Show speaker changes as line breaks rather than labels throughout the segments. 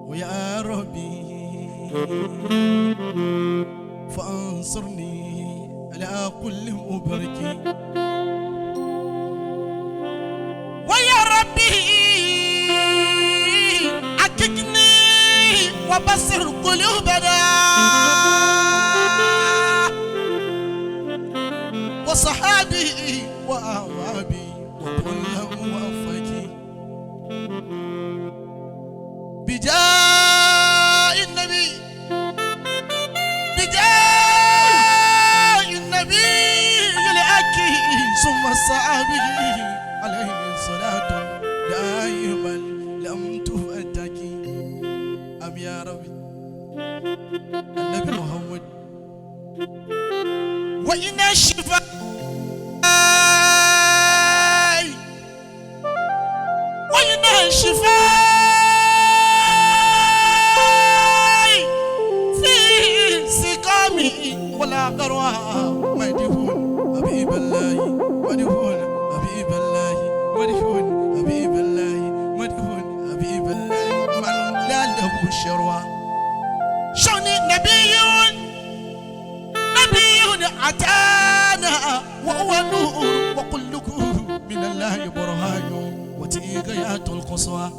ويا ربي فانصرني على كل مبرك ويا ربي أكدني وبصر قلوبنا وصحابي وأوابي وكل موفق بجاه النبي الأكي ثم الصحابي عليه الصلاة دائما لم تفتكي أم يا ربي النبي محمد وإن الشفاء وإن الشفاء في سقامي ولا قروى مدفون حبيب الله مدفون حبيب الله مدفون حبيب الله مدفون حبيب الله من لا له شروى شوني نبي أتانا وهو نور وكله من الله برهان وتيغيات القصوى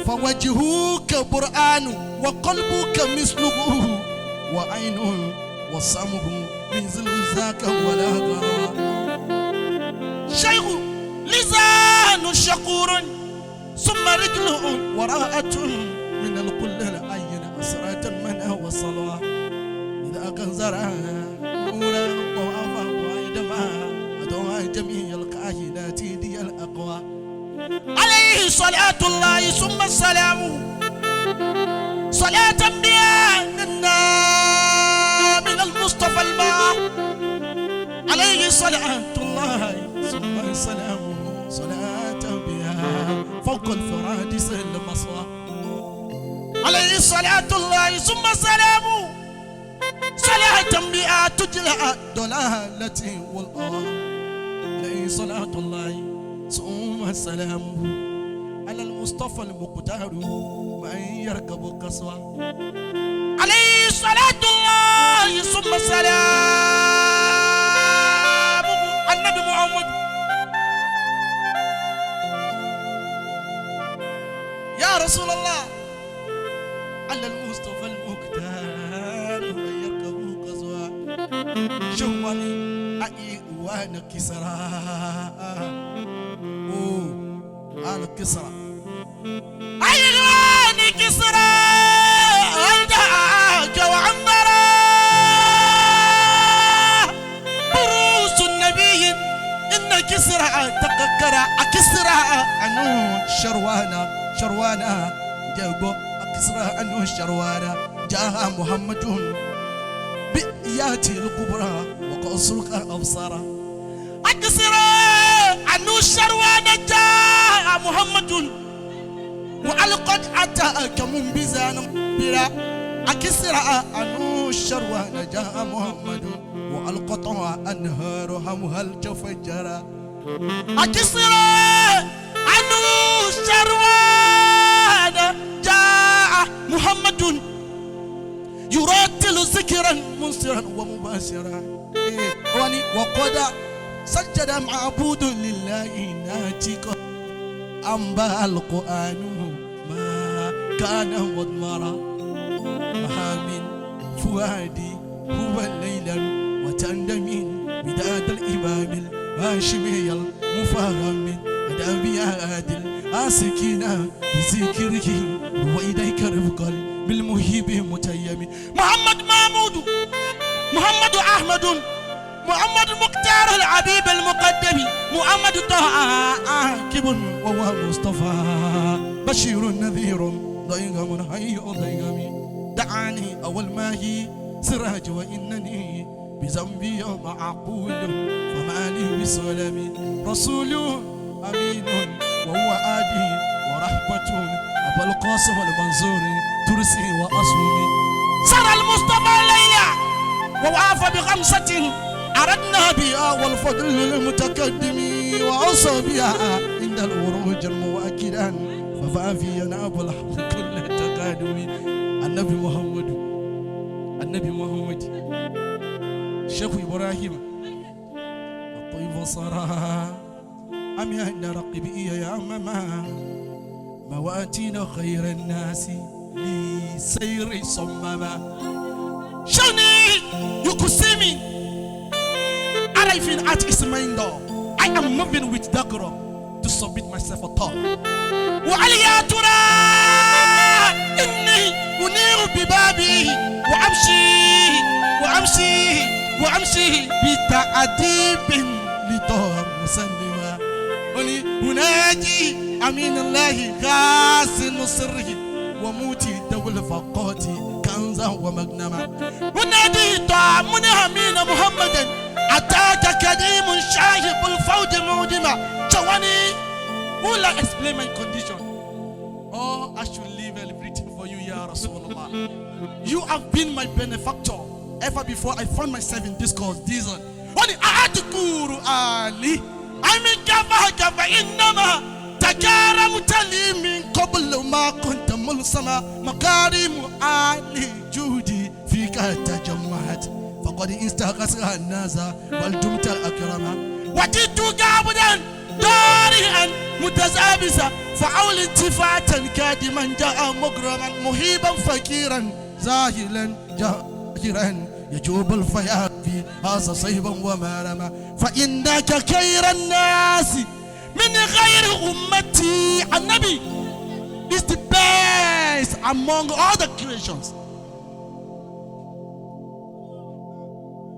فوجهك برآن وقلبك مثله وعينه وصمه من ذاك ولا غرى شيخ لسان شكور ثم رجل وراءة من الكل العين أسرة المنى والصلوى إذا كان زرع نورا ووافا وعيدما ودعا جميع الكائنات دي الأقوى عليه صلاة الله ثم السلام صلاة بها من المصطفى الماء عليه صلاة الله ثم سلامه صلاة بها فوق الفرادس المصوى عليه صلاة الله ثم سلامه صلاة بها تجلى ضلالتي والأوى عليه صلاة الله ثم سلامه على المصطفى المقتار من يركب القصوى عليه صلاة الله ثم سلامه النبي محمد يا رسول الله على المصطفى المقتار من يركب القصوى شواني أي وانا كسرى أنا كسرى أيغاني كسرى ألداك وعمرا بروس النبي إن كسرى تقكرى أكسرى أنو شروانا جاء أكسرى أنو شروانا جاء محمد بياتي الكبرى وقصرك أبصارا أكسرى أنو شروانا جاء محمد وألقد أتاك منبزانا بلا أكسرى أنو شروانا جاء محمد وألقطها أنهارها مهل تفجرا أكسرى أنو شروانا جاء محمد يرتل ذكرا منصرا ومباشرا وقد سجد معبود لله ناتقا أنباء القرآن ما كان مضمرا ما من فؤادي هو الليلا وتندمين بداد الإمام الهاشمي المفهم أدابي عادل آسكينا بذكره وإليك رفقا بالمهيب متيم محمد محمود محمد أحمد محمد مختار العبيب المقدم محمد طه عاقب وهو مصطفى بشير نذير ضيغم حي ضيغم دعاني أول ما هي سراج وإنني بذنبي معقول فما لي بسلامي رسول أمين وهو آدي ورحمة أبو القاسم المنصور ترسي وأصومي سر المصطفى الليلة ووافى بخمسة أردنا بها والفضل المتقدم وأوصى بها عند الوروج المؤكدا ففافي يناب الحمد كل تقدم النبي محمد شيخ إبراهيم الطيب صراحة أم يهدى رقبي يا ماما مواتين خير الناس لسير صمما شوني you could see me arriving at Ismail door. I am moving with Dagro to submit myself for talk. وعليا ترى إني أنير ببابي وأمشي بتأديب لطه مسلمة هناجي أمين الله غاسل سره وموتي دول فقاتي كنزا ومغنما هنادي طعمنا أمين محمدا أتاك كريم شاهب الفوج مودما جواني. Will I explain my condition? Oh, I should leave everything for you, Ya Rasulullah. You have been my benefactor ever before I found myself in this cause. This one. Only Adkuru Ali. I mean, Gava Innama Takara Mutali min Kobulu ma kunta mulsama Makarimu Ali Judi Fika Tajamahat. فقد استغاثها الناس والجمت الأكرمة وجدت قابلا دارئا متزابسا فأول انتفاتا كادما جاء مغرما مهيبا فكيرا زاهلا جاهرا يجوب الفياء في هذا صيبا ومارما فإنك خير الناس من غير أمتي. النبي is the best among all the creations.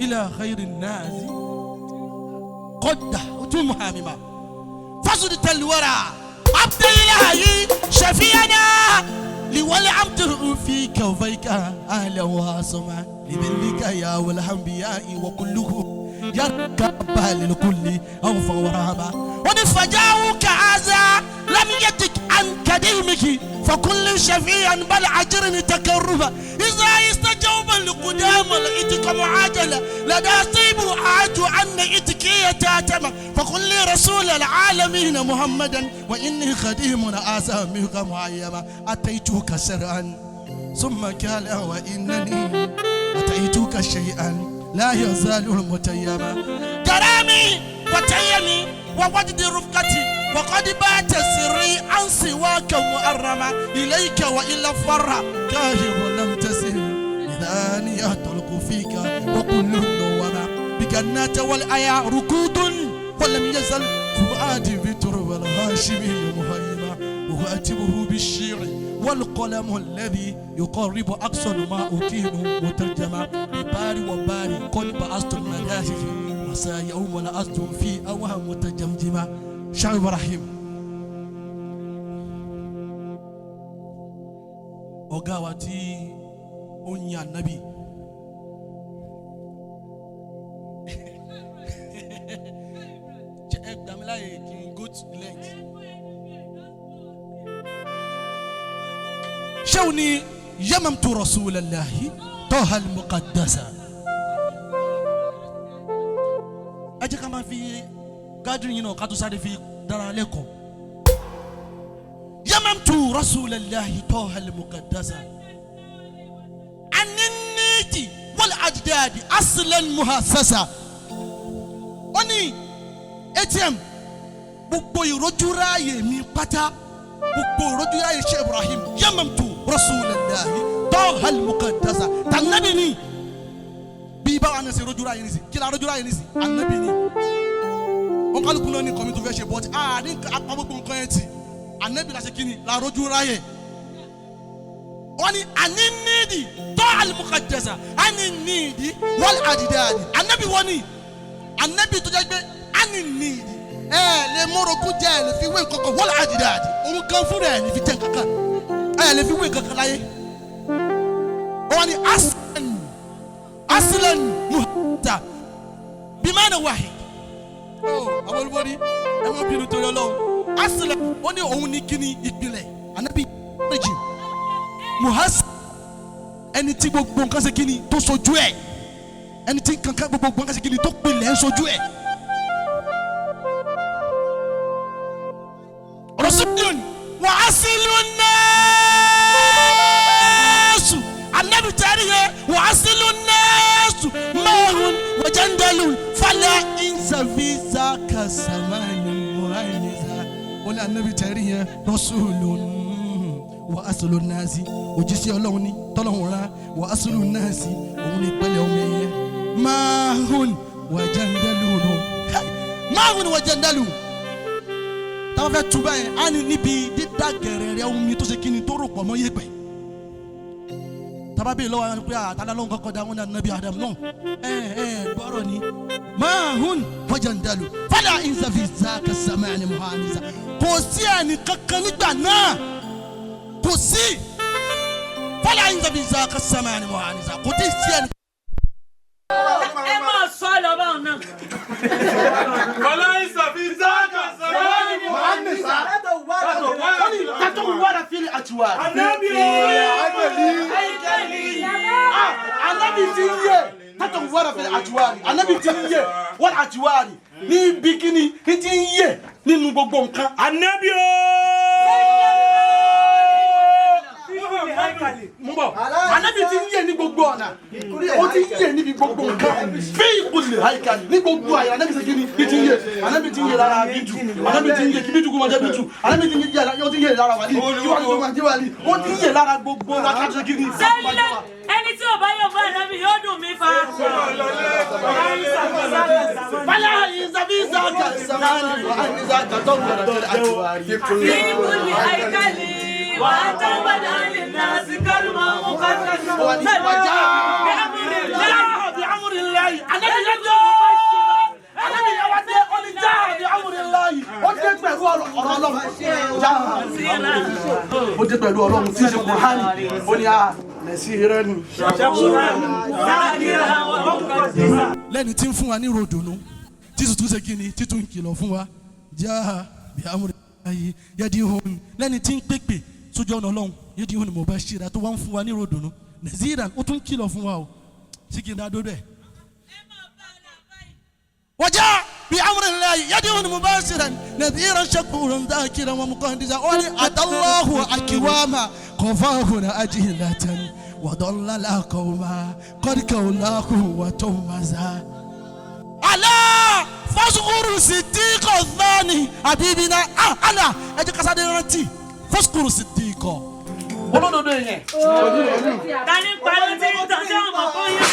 إلى خير الناس قد محامما فصدت الورى عبد الله شفينا لولي عبده فيك وفيك أهلا واسما لذلك يا والأنبياء وكله يركب للكل أوفى ورهبا ونفجاوك هذا لم يتك عن كديمك فكل شفيعا بل عجرني تكربا إذا استجوب لقدام لإتك معاجلة لدى صيب عاج عن إتكية تاتما فكل رسول العالمين محمدا وإني خديم آسامك معيما أتيتك سرعا ثم قال وإنني أتيتك شيئا لا يزال المتيما كرامي وتيمي ووجد رفقتي وقد بات سري عن سواك مؤرما إليك وإلا فر كاهر ولم تسر إذا يهتلق فيك وكل نوما بجنات والآيا ركود ولم يزل فؤادي بترب الهاشمي مهيما وهاتبه بالشيع والقلم الذي يقرب أقصى ما أكين مترجما بباري وباري قد بأست المداهف مسا يوم لأستم في أوهم متجمجما. شعب إبراهيم أغاواتي أنيا النبي شوني يممت رسول الله طه المقدسة أجي كما في قادرين وقادو ساري في داراليكم يممت رسول الله طه المقدسة عن النيتي والأجداد أصلا مهسسة أني أتيم بقبوي رجوراي من قطع بقبوي رجوراي شيخ إبراهيم يممت رسول الله طه المقدسة تنبني بيبا أنا سي رجوراي نسي كلا رجوراي نسي النبي on kalu kuno ni komi to fe se but ni apamo gbon kan eti Ànábì la ṣe kíni la rojú ráyè oni aninidi to al muqaddasa aninidi wal adidadi Ànábì woni Ànábì tó jẹ́ pé aninidi le moroku je le fi we nǹkan wal adidadi ohun kan fún re ni fi te nǹkan le fi we nǹkan láyé oni aslan muhatta bimana wahid àwọn olùborí ẹ̀wọ̀n obìnrin tó yọ lọ́wọ́ asìlẹ̀ ó ní òun ní kíní ìpìlẹ̀ Ànábì méjì muhas ẹni tí gbogbo nǹkan ṣe kíní tó sojú ẹ̀ ẹni tí kankan gbogbo nǹkan ṣe kíní tó pilẹ̀ ń sojú ẹ̀ rasulun wa asilun náà في ذاك الزمان مهانزا ولا النبي تريه رسول وأصل الناس وجسي اللوني طلعنا وأصل الناس ومن بلومي ما هن وجندلون ما هن وجندلون táwọn fẹ́ tu báyìí á ní níbi dídá gẹ̀rẹ̀rẹ̀ omi tó ṣe kí ni tó rò pọ̀ mọ́ yẹ̀pẹ̀ tábà bẹ́ẹ̀ lọ́wọ́ àwọn pé àtàlà ló ń kọ́kọ́ dá wọn ní anabi adam náà gbọ́rọ̀ ni mahun wajandalu fala inzafi zaka samani muhaniza kò sí ẹni kankan nígbà náà kò sí fala inzafi zaka samani muhaniza kò tí ì sí ẹni.
ẹ máa sọ lọ báwọn náà.
fala inzafi zaka samani muhaniza.
tatawara fili atiwari.
anabi
ti yẹ tatawara fili atiwari anabi ti yẹ wọn atiwari ní bikini ní ti yẹ nínú gbogbo nǹkan.
anabi
anabi ti yẹ ní gbogbo ọ̀nà ó ti yẹ níbi gbogbo nǹkan fi ìkùlẹ̀ àyíkàlì ní gbogbo àyè anabi ṣe kíni ní ti yẹ anabi ti yẹ lára bíntù anabi ti yẹ kí bíntù kó máa jẹ bíntù anabi ti yẹ lára wàlí kí wàlí kó máa jẹ wàlí ó ti yẹ lára gbogbo wákàtí ṣe kíni.
sẹ́lẹ̀ ẹni tí ò bá yọ̀ fún ànábì yóò dùn mí fa.
fala ìzàbí zaka samani wà á ní zaka tó ń bọ̀ lọ́dọ̀ àtiwárí.
fi kulli haykali wà á tábàdà lè nà sí kálùmọ̀ ọkọ̀
bi'amrillahi anabi yadda anabi yawade olija bi'amrillahi ó dé pẹ̀lú ọ̀rọ̀ Ọlọ́run ó dé pẹ̀lú Ọlọ́run tí ṣe Kùránì ó ní a nasiran lẹ́ni tí ń fún wa ní ròdùnú tí tuntun ṣe kíni títún kìlọ̀ fún wa já bi'amrillahi yadihun lẹ́ni tí ń pèpè sójú ọ̀nà Ọlọ́run yadihun mubashira tó wá ń fún wa ní ròdùnú naziran ó tún kìlọ̀ fún wa o sigi da do bẹ́ẹ̀. وجاء بأمر الله يدعو مباشرا نذيرا شكورا ذاكرا ومقدسا أتى الله أكواما قفاهنا أجهلة وضلل قوما قد كولاه وتمزا ألا فاذكروا الصديق الثاني حبيبنا ألا أجيك أساديرتي فاذكروا الصديق olódodo yẹn.
tani pẹ̀lú tí ń tàn sí ọmọ fún yín.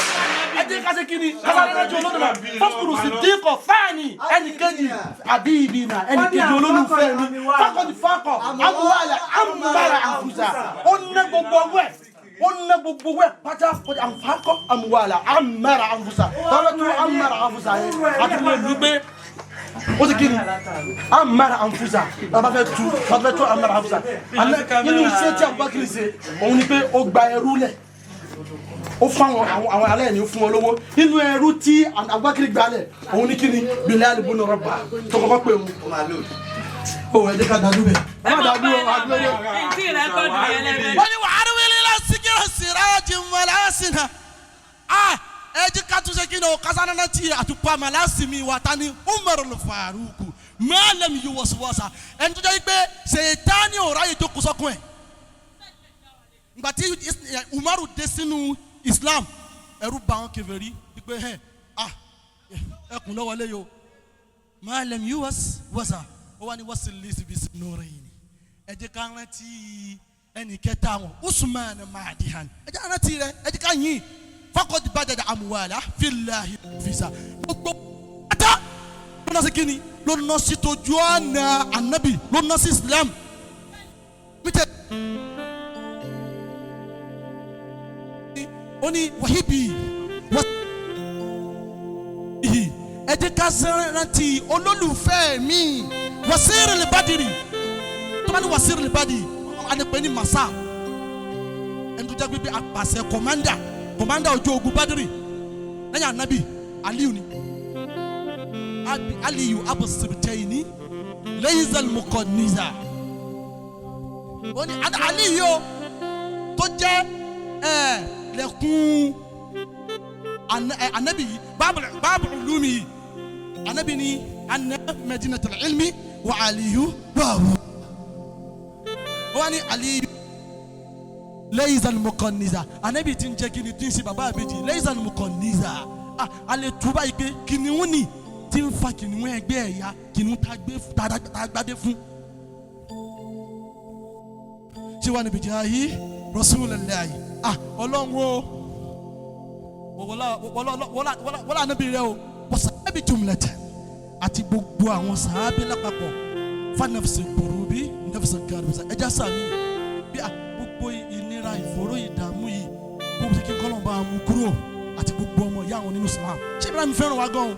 ẹ jẹ́ ká ṣe kí ni kásáréjì olódodo fọ́kùrù sí dínkọ̀ fáàní ẹnìkejì àbíbìnà ẹnìkejì olólùfẹ́ mi fákọ̀tì fákọ̀ amúhàlà amúbára àfùsà ó ná gbogbo wẹ̀ pátá àfákọ̀ amúhàlà amúbára àfùsà tọ́lá tó amúbára àfùsà yẹn àtúnyẹ̀ wípé ó ti kí ni amara anfusa bàbá fẹ́ tú amara anfusa nínú iṣẹ́ tí Abubakar ṣe òun ni pé ó gba ẹrú lẹ̀ ó fún àwọn alẹ́ ní ó fún wọn lówó nínú ẹrú tí Abubakar gbà lẹ̀ òun ni kí ni Bilal ibn Rabah tó kọ́kọ́ pé òun ó ẹ jẹ́ ká dájú bẹ̀ ẹ má dájú o àdúró. wọ́n ní wàhálà wílé lásìkò sírajì mọ́lásìnà eji katuse kino kasana ti atupa malasimi watani Umar al-Faruq malam yuwaswasa en to jẹ́ pé Sàtánì ò ráyè jókòó sọ́kùn ẹ̀ ngba tí Umar dé sínú Islam ẹ̀rù bà wọ́n kèfèrí pé ẹkùn ló wọlé yo malam yuwaswasa ó wá ní wasilisi bis nurayn ẹ jẹ́ ká rántí ẹni kẹta wọn Usman Madihan ẹ jẹ́ rántí rẹ̀ ẹ jẹ́ ká yìn fakọdi bàjẹ́ amuwala filahi fisa gbogbo ata lọ́nà sí kíni lọ́nà sí tójú ọ̀nà anabi lọ́nà sí Islam mítẹ̀ ó ní wàhíbì wàhíbì ẹ jẹ́ ká rántí olólùfẹ́ mi wàsíìrì lìbàdìrì tó bá ní wàsíìrì lìbàdìrì àdìpẹ́ ní masa ẹni tó jẹ́ pé àpàṣẹ kọ̀mándà ojú ogun Badiri lẹ́yìn anabi Aliyu ni Aliyu Abu Sibtaini Laysal Muqanniza ó ní Aliyu tó jẹ́ lẹ́kùn anabi Babu Ulumi anabi ni anna Madinatul Ilmi wa Aliyu babu ó ní Aliyu Laysal Muqanniza anabi tí ń jẹ́ kí ni tí ń ṣe bàbá àbèjì Laysal Muqanniza alẹ́ tuba yìí pé kìnìún ni tí ń fa kìnìún ẹgbẹ́ ẹ̀yà kìnìún tá a gbádé fún. ṣé wàá níbi jẹ́ ayé Rasulullahi ọlọ́run o wọ́lá níbi rẹ o wọ́n sàábì jumlatan àti gbogbo àwọn sàábì lápapọ̀ fanafisi kurubi nafisi karibisa ẹja sàmì bí gbogbo ìnira ìfòró ìdààmú yìí kó o ti kí n kọ́lọ́ bá a mú kúrò àti gbogbo ọmọ ìyá àwọn nínú Islam ṣé Ibrahim fẹ́ràn wa gan o.